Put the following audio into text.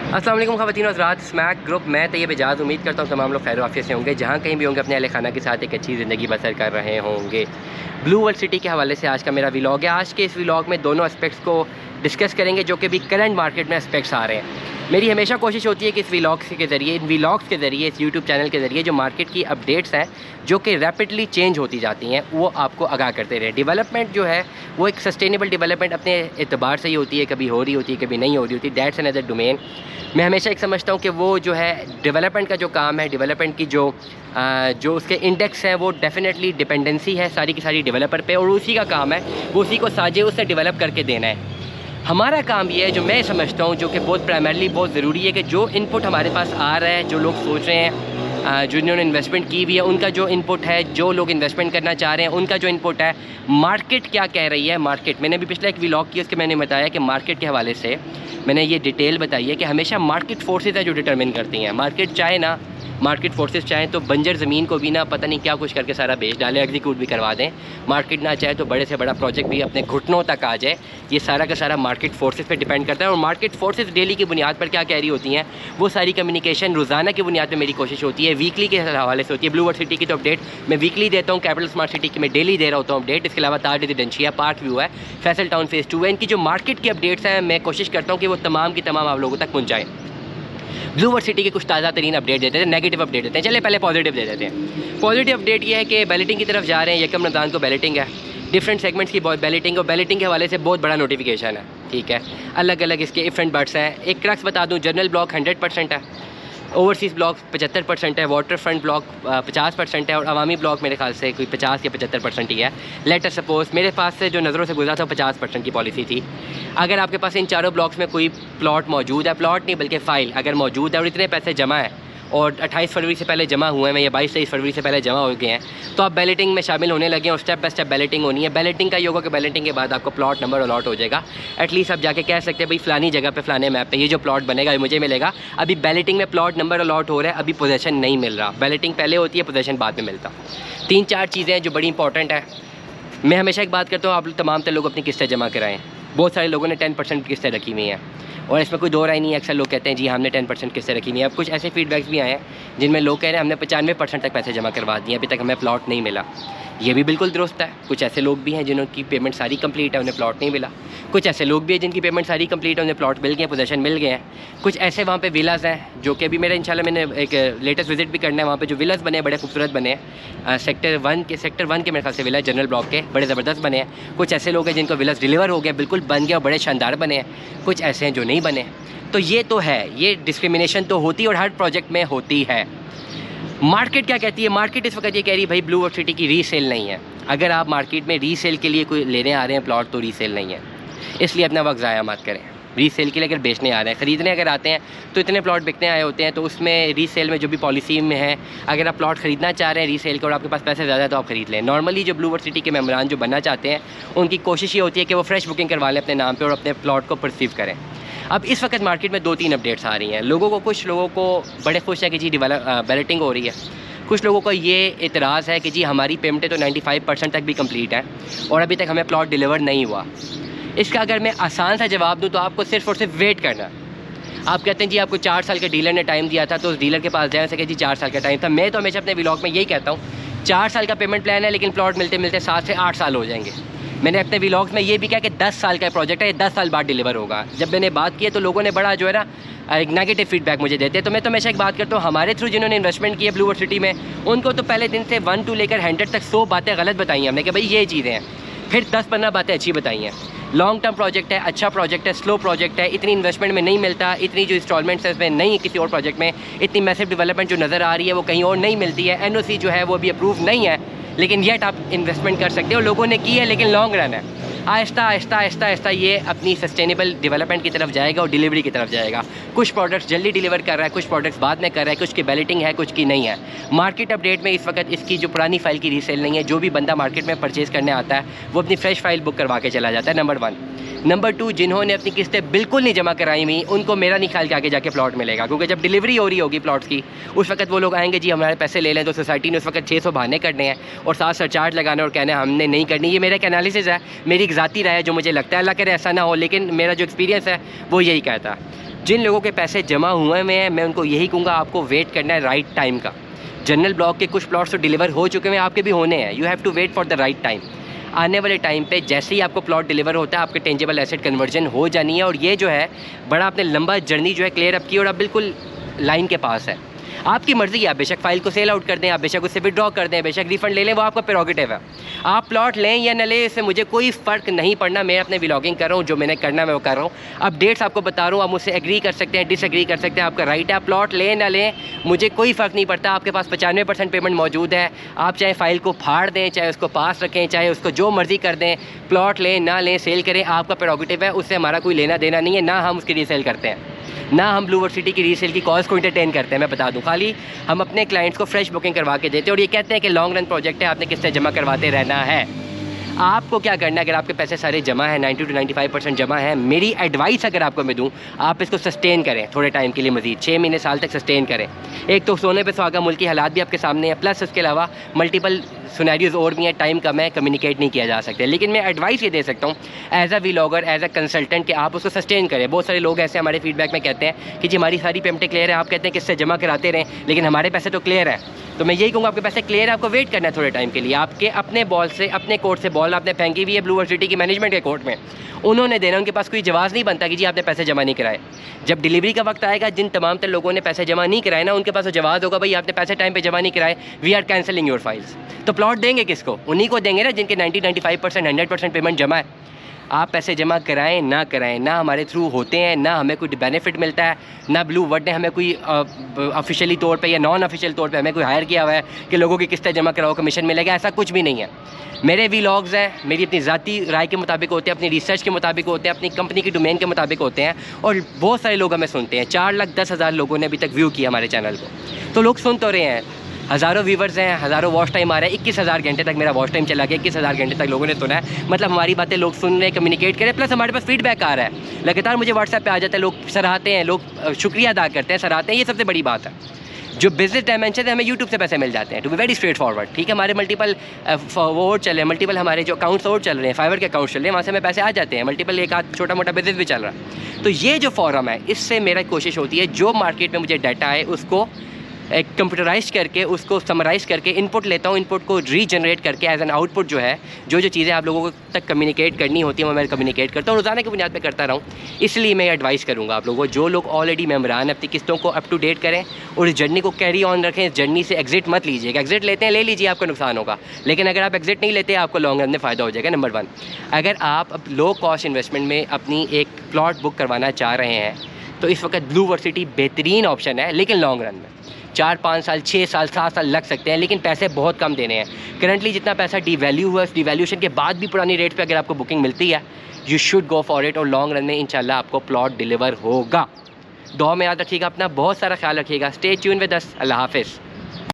अस्सलाम वालेकुम ख़वातीन और हज़रात, स्मैक ग्रुप मैं तैयब एजाज़ उम्मीद करता हूँ तमाम लोग खैर आफियत से होंगे, जहाँ कहीं भी होंगे अपने अहले खाना के साथ एक अच्छी ज़िंदगी बसर कर रहे होंगे। ब्लू वर्ल्ड सिटी के हवाले से आज का मेरा व्लॉग है। आज के इस व्लॉग में दोनों एस्पेक्ट्स को डिस्कस करेंगे जो कि भी करंट मार्केट में एस्पेक्ट्स आ रहे हैं। मेरी हमेशा कोशिश होती है कि इस व्लॉग्स के ज़रिए, इन व्लॉग्स के ज़रिए, इस यूट्यूब चैनल के ज़रिए जो मार्केट की अपडेट्स हैं जो कि रैपिडली चेंज होती जाती हैं वो आपको आगाह करते रहे। डेवलपमेंट जो है वो एक सस्टेनेबल डेवलपमेंट अपने एतबार से ही होती है, कभी हो रही होती है, कभी नहीं हो रही होती। That's another domain. मैं हमेशा एक समझता हूँ कि वो जो है डेवलपमेंट का जो काम है, डेवलपमेंट की जो उसके इंडेक्स हैं वो डेफिनेटली डिपेंडेंसी है सारी की सारी डेवलपर पे, और उसी का काम है वो उसी को साजे उससे डेवलप करके देना है। हमारा काम ये है, जो मैं समझता हूँ, जो कि बहुत प्राइमरली बहुत ज़रूरी है कि जो इनपुट हमारे पास आ रहा है, जो लोग सोच रहे हैं, जो इन्होंने इन्वेस्टमेंट की हुई है उनका जो इनपुट है, जो लोग इन्वेस्टमेंट करना चाह रहे हैं उनका जो इनपुट है, मार्केट क्या कह रही है। मार्केट, मैंने अभी पिछला एक व्लॉग किया उसके मैंने बताया कि मार्केट के हवाले से मैंने ये डिटेल बताई है कि हमेशा मार्केट फोर्सेस है जो डिटरमिन करती हैं। मार्केट चाहे ना, मार्केट फोर्सेस चाहें तो बंजर ज़मीन को भी ना पता नहीं क्या कुछ करके सारा बेच डालें, एग्जीक्यूट भी करवा दें। मार्केट ना चाहे तो बड़े से बड़ा प्रोजेक्ट भी अपने घुटनों तक आ जाए। ये सारा का सारा मार्केट फोर्सेस पे डिपेंड करता है। और मार्केट फोर्सेस डेली की बुनियाद पर क्या कह रही होती हैं वो सारी कम्युनिकेशन रोज़ाना की बुनियाद पर मेरी कोशिश होती है, वीकली के हवाले से होती है। ब्लू वर्ल्ड सिटी की तो अपडेट मैं वीकली देता हूँ, कैपिटल स्मार्ट सिटी की मैं डेली दे रहा होता हूँ अपडेट। इसके अलावा ताज रेजिडेंशिया, पार्क व्यू है, फैसल टाउन फेज़ 2 है। इनकी जो मार्केट की अपडेट्स हैं मैं कोशिश करता हूँ कि वो तमाम की तमाम आप लोगों तक पहुँचाएँ। ब्लू वर्ल्ड सिटी के कुछ ताज़ा तरीन अपडेट देते हैं, नेगेटिव अपडेट देते हैं। चले पहले पॉजिटिव दे देते हैं। पॉजिटिव अपडेट ये है कि बैलेटिंग की तरफ जा रहे हैं। यकम रमज़ान को बैलेटिंग है, डिफरेंट सेगमेंट्स की बैलेटिंग, और बैलेटिंग के हवाले से बहुत बड़ा नोटिफिकेशन है। ठीक है, अलग अलग इसके डिफरेंट बट्स हैं। एक क्रक्स बता दूँ, जनरल ब्लॉक 100% है, ओवरसीज़ ब्लॉक 75% है, वाटर फ्रंट ब्लॉक 50% है, और अवामी ब्लॉक मेरे ख्याल से कोई 50 या 75% ही है। लेटर सपोज मेरे पास से जो नज़रों से गुजरा था 50% की पॉलिसी थी। अगर आपके पास इन चारों ब्लॉक्स में कोई प्लॉट मौजूद है, प्लॉट नहीं बल्कि फ़ाइल अगर मौजूद है और इतने पैसे जमा है और 28 फरवरी से पहले जमा हुए हैं या 22-23 फरवरी से पहले जमा हो गए हैं, तो आप बैलेटिंग में शामिल होने लगे हैं और स्टेप बाय स्टेप बैलेटिंग होनी है। बैलेटिंग का ये होगा कि बैलेटिंग के बाद आपको प्लॉट नंबर अलॉट हो जाएगा। एटलीस्ट आप जाके कह सकते हैं भाई फ़लानी जगह पे फ़लाने मैप पे ये जो प्लॉट बनेगा ये मुझे मिलेगा। अभी बैलेटिंग में प्लॉट नंबर अलॉट हो रहा है, अभी पोजेसन नहीं मिल रहा। बैलेटिंग पहले होती है, पोजेसन बाद में मिलता। 3-4 चीज़ें हैं जो बड़ी इंपॉर्टेंट है। मैं हमेशा एक बात करता हूँ, आप तमाम लोग अपनी किस्तें जमा कराएँ। बहुत सारे लोगों ने 10% किस्तें रखी हुई हैं और इसमें कोई दो राय नहीं है। अक्सर लोग कहते हैं जी हमने 10% किस्तें रखी हुई हैं। अब कुछ ऐसे फीडबैक्स भी आए हैं जिनमें लोग कह रहे हैं हमने 95% तक पैसे जमा करवा दिए, अभी तक हमें प्लॉट नहीं मिला। ये भी बिल्कुल दुरुस्त है। कुछ ऐसे लोग भी हैं जिनकी पेमेंट सारी कंप्लीट है, उन्हें प्लॉट नहीं मिला। कुछ ऐसे लोग भी हैं जिनकी पेमेंट सारी कंप्लीट है, उन्हें प्लॉट मिल गए, पोजेसन मिल गए हैं। कुछ ऐसे वहाँ पे विलास हैं जो कि अभी मेरा इंशाल्लाह मैंने एक लेटेस्ट विजिट भी करना है। वहाँ पे जो विलास बने हैं बड़े खूबसूरत बने हैं। सेक्टर 1 के मेरे ख्याल से विला जनरल ब्लॉक के बड़े ज़बरदस्त बने हैं। कुछ ऐसे लोग हैं जिनको विलास डिलीवर हो गया, बिल्कुल बन गया और बड़े शानदार बने हैं। कुछ ऐसे हैं जो नहीं बने। तो ये तो है, ये डिस्क्रिमिनेशन तो होती है और हर प्रोजेक्ट में होती है। मार्केट क्या कहती है? मार्केट इस वक्त ये कह रही है भाई ब्लू वर्ल्ड सिटी की रीसेल नहीं है। अगर आप मार्केट में रीसेल के लिए कोई लेने आ रहे हैं प्लॉट तो रीसेल नहीं है, इसलिए अपना वक्त ज़ाया मत करें। रीसेल के लिए अगर बेचने आ रहे हैं, ख़रीदने अगर आते हैं तो इतने प्लॉट बिकने आए होते हैं, तो उसमें रीसेल में जो भी पॉलिसी में है, अगर आप प्लॉट ख़रीदना चाह रहे हैं रीसेल के और आपके पास पैसे ज़्यादा है तो आप ख़रीद लें। नॉर्मली जो ब्लू वर्ल्ड सिटी के मेम्बरान जो बनना चाहते हैं उनकी कोशिश ये होती है कि वो फ्रेश बुकिंग करवा लें अपने नाम पर और अपने प्लॉट को परसीव करें। अब इस वक्त मार्केट में 2-3 अपडेट्स आ रही हैं। कुछ लोगों को बड़े खुश है कि जी बैलेटिंग हो रही है। कुछ लोगों को ये इतराज़ है कि जी हमारी पेमेंटें तो 95% तक भी कंप्लीट है और अभी तक हमें प्लॉट डिलीवर नहीं हुआ। इसका अगर मैं आसान सा जवाब दूं तो आपको सिर्फ और सिर्फ वेट करना। आप कहते हैं जी आपको 4 साल के डीलर ने टाइम दिया था तो उस डीलर के पास जाए सके जी 4 साल का टाइम था। मैं तो हमेशा अपने व्लॉग में यही कहता हूँ 4 साल का पेमेंट प्लान है, लेकिन प्लॉट मिलते मिलते 7 से 8 साल हो जाएंगे। मैंने अपने व्लॉग्स में ये भी कहा कि 10 साल का प्रोजेक्ट है, ये 10 साल बाद डिलीवर होगा। जब मैंने बात की है तो लोगों ने बड़ा जो है ना एक नेगेटिव फीडबैक मुझे देते हैं। तो मैं तो हमेशा एक बात करता हूँ, हमारे थ्रू जिन्होंने इन्वेस्टमेंट की है ब्लू वर्ल्ड सिटी में, उनको तो पहले दिन से 1 to लेकर 100 तक 100 बातें गलत बताई हैं हमने कि भाई ये चीज़ें हैं, फिर 10-15 बातें अच्छी बताई हैं। लॉन्ग टर्म प्रोजेक्ट है, अच्छा प्रोजेक्ट है, स्लो प्रोजेक्ट है, इतनी इन्वेस्टमेंट में नहीं मिलता, इतनी जो इंस्टॉलमेंट्स है इसमें नहीं, किसी और प्रोजेक्ट में इतनी मैसिव डेवलपमेंट जो नज़र आ रही है वो कहीं और नहीं मिलती है। एनओसी जो है वो अभी अप्रूव नहीं है, लेकिन येट आप इन्वेस्टमेंट कर सकते हो। लोगों ने की है लेकिन लॉन्ग रन है। आहिस्ता आहिस्ता आहिस्ता आहिस्ता ये अपनी सस्टेनेबल डेवलपमेंट की तरफ जाएगा और डिलीवरी की तरफ जाएगा। कुछ प्रोडक्ट्स जल्दी डिलीवर कर रहा है, कुछ प्रोडक्ट्स बाद में कर रहा है, कुछ की बैलेटिंग है, कुछ की नहीं है। मार्केट अपडेट में इस वक्त इसकी जो पुरानी फ़ाइल की रीसेल नहीं है। जो भी बंदा मार्केट में परचेज़ करने आता है वो अपनी फ्रेश फ़ाइल बुक करवा के चला जाता है, नंबर 1। नंबर 2, जिन्होंने अपनी किस्तें बिल्कुल नहीं जमा कराई हुई उनको मेरा नहीं ख्याल कि आगे जाके प्लॉट मिलेगा, क्योंकि जब डिलीवरी हो रही होगी प्लॉट्स की उस वक्त वो लोग आएंगे जी हमारे पैसे ले लें। तो सोसाइटी ने उस वक्त 600 बहाने करने हैं और 7 सरचार्ज लगाना और कहना हमने नहीं करनी। ये मेरा एक एनालिसिस है, मेरी एक ज़ाती राय है जो मुझे लगता है, अल्लाह करे ऐसा ना हो, लेकिन मेरा जो एक्सपीरियंस है वो यही कहता है। जिन लोगों के पैसे जमा हुए हैं मैं उनको यही कहूँगा, आपको वेट करना है राइट टाइम का। जनरल ब्लॉक के कुछ प्लॉट्स तो डिलीवर हो चुके हैं, आपके भी होने हैं। You have to wait for the right time. आने वाले टाइम पे जैसे ही आपको प्लॉट डिलीवर होता है, आपके टेंजेबल एसेट कन्वर्जन हो जानी है। और ये जो है बड़ा आपने लंबा जर्नी जो है क्लियर अप की और अब बिल्कुल लाइन के पास है। आपकी मर्ज़ी है, आप बेशक फ़ाइल को सेल आउट कर दें, आप बेशक उससे विड्रॉ कर दें, बेशक रिफ़ंड ले लें, वो आपका प्रेरोगेटिव है। आप प्लॉट लें या न लें, इससे मुझे कोई फ़र्क नहीं पड़ना। मैं अपने व्लॉगिंग कर रहा हूँ, जो मैंने करना मैं वो कर रहा हूँ। अपडेट्स आपको बता रहा हूँ, आप मुझसे एग्री कर सकते हैं, डिसएग्री कर सकते हैं, आपका राइट है। आप प्लॉट लें ना लें, मुझे कोई फ़र्क नहीं पड़ता। आपके पास 95% पेमेंट मौजूद है। आप चाहे फ़ाइल को फाड़ दें, चाहे उसको पास रखें, चाहे उसको जो मर्ज़ी कर दें, प्लॉट लें ना लें, सेल करें, आपका प्रेरोगेटिव है। उससे हमारा कोई लेना देना नहीं है, ना हम उसकी रीसेल करते हैं, ना हम ब्लू वर्ल्ड सिटी की रीसेल की कॉस्ट को एंटरटेन करते हैं। मैं बता दूं, खाली हम अपने क्लाइंट्स को फ्रेश बुकिंग करवा के देते हैं और ये कहते हैं कि लॉन्ग रन प्रोजेक्ट है, आपने किस्तें जमा करवाते रहना है। आपको क्या करना है, अगर आपके पैसे सारे जमा हैं, 90 to 95% जमा है, मेरी एडवाइस अगर आपको मैं दूं, आप इसको सस्टेन करें थोड़े टाइम के लिए, मजीद 6 महीने साल तक सस्टेन करें। एक तो सोने पे सुहागा, मुल्क की हालात भी आपके सामने है, प्लस उसके अलावा मल्टीपल सिनेरियोज और भी हैं, टाइम कम है, कम्युनिकेट नहीं किया जा सकता। लेकिन मैं एडवाइस ये दे सकता हूँ as a vlogger, as a consultant, कि आप उसको सस्टेन करें। बहुत सारे लोग ऐसे हमारे फीडबैक में कहते हैं कि जी हमारी सारी पेमेंटें क्लियर है, आप कहते हैं किससे जमा कराते रहें, लेकिन हमारे पैसे तो क्लियर है। तो मैं यही कहूँगा, आपके पैसे क्लियर है, आपको वेट करना है थोड़े टाइम के लिए। आपके अपने बॉल से, अपने कोर्ट से बॉल आपने फेंकी हुई है ब्लू वर्ल्ड सिटी की मैनेजमेंट के कोर्ट में, उन्होंने देना, उनके पास कोई जवाब नहीं बनता कि जी आपने पैसे जमा नहीं कराए। जब डिलीवरी का वक्त आएगा, जिन तमाम तर लोगों ने पैसे जमा नहीं कराए ना, उनके पास तो जवाब होगा, भाई आपने पैसे टाइम पे जमा नहीं कराए, we are cancelling your files. तो प्लॉट देंगे किसको? उन्हीं को देंगे ना जिनके 90-95% 100% पेमेंट जमा है। आप पैसे जमा कराएं ना कराएं, ना हमारे थ्रू होते हैं, ना हमें कोई बेनिफिट मिलता है, ना ब्लू वर्ल्ड ने हमें कोई ऑफिशियली तौर पे या नॉन ऑफिशियल तौर पे हमें कोई हायर किया हुआ है कि लोगों की किस्तें जमा कराओ कमीशन मिलेगा, ऐसा कुछ भी नहीं है। मेरे व्लॉग्स हैं, मेरी अपनी ज़ाती राय के मुताबिक होते हैं, अपनी रिसर्च के मुताबिक होते हैं, अपनी कंपनी की डोमेन के मुताबिक होते हैं, और बहुत सारे लोग हमें सुनते हैं। 4,10,000 लोगों ने अभी तक व्यू किया हमारे चैनल को, तो लोग सुन तो रहे हैं। हज़ारों व्यूवर्स हैं, हज़ारों वॉच टाइम आ रहा है, 21,000 घंटे तक मेरा वॉच टाइम चला गया, 21,000 घंटे तक लोगों ने सुना है। मतलब हमारी बातें लोग सुन रहे हैं, कम्युनिकेट करें, प्लस हमारे पास फीडबैक आ रहा है लगातार। मुझे व्हाट्सएप पे आ जाता है, लोग सराहते हैं, लोग शुक्रिया अदा करते हैं, सराहते हैं। ये सबसे बड़ी बात है। जो बिजनेस डायमेंशन है, हमें यूट्यूब से पैसे मिल जाते हैं, to be very straightforward. ठीक है, हमारे मल्टीपल वो और चल रहे हैं, मल्टीपल हमारे जो अकाउंट्स और चल रहे हैं, फाइवर के अकाउंट्स चल रहे हैं, वहाँ से हमें पैसे आ जाते हैं। मल्टीपल एक आध छोटा मोटा बिजनेस भी चल रहा है। तो ये जो फॉरम है, इससे मेरा कोशिश होती है जो मार्केट में मुझे डाटा है उसको एक कंप्यूटराइज करके, उसको समराइज़ करके इनपुट लेता हूँ, इनपुट को रीजनरेट करके एज एन आउटपुट जो है, जो चीज़ें आप लोगों को तक कम्युनिकेट करनी होती है, वो मैं कम्युनिकेट करता हूँ, रोज़ाना की बुनियाद पे करता रहूँ। इसलिए मैं एडवाइस करूँगा आप लोगों को, जो लोग ऑलरेडी मेम्बरान अपनी किस्तों को अप टू डेट करें और इस जर्नी को कैरी ऑन रखें। इस जर्नी से एग्जिट मत लीजिएगा। एग्जिट लेते हैं, ले लीजिए, आपका नुकसान होगा, लेकिन अगर आप एग्जिट नहीं लेते, आपको लॉन्ग रन में फ़ायदा हो जाएगा। नंबर 1, अगर आप लो कॉस्ट इन्वेस्टमेंट में अपनी एक प्लॉट बुक करवाना चाह रहे हैं, तो इस वक्त ब्लू वर्ल्ड सिटी बेहतरीन ऑप्शन है, लेकिन लॉन्ग रन में 4-5 साल, 6 साल, 7 साल लग सकते हैं, लेकिन पैसे बहुत कम देने हैं। करंटली जितना पैसा डिवैल्यू हुआ, उस डिवैल्यूशन के बाद भी पुरानी रेट पे अगर आपको बुकिंग मिलती है, you should go for it. और लॉन्ग रन में इंशाल्लाह आपको प्लॉट डिलीवर होगा। दुआ में याद रखिएगा, अपना बहुत सारा ख्याल रखिएगा। Stay tune with us. अल्लाह हाफिज़।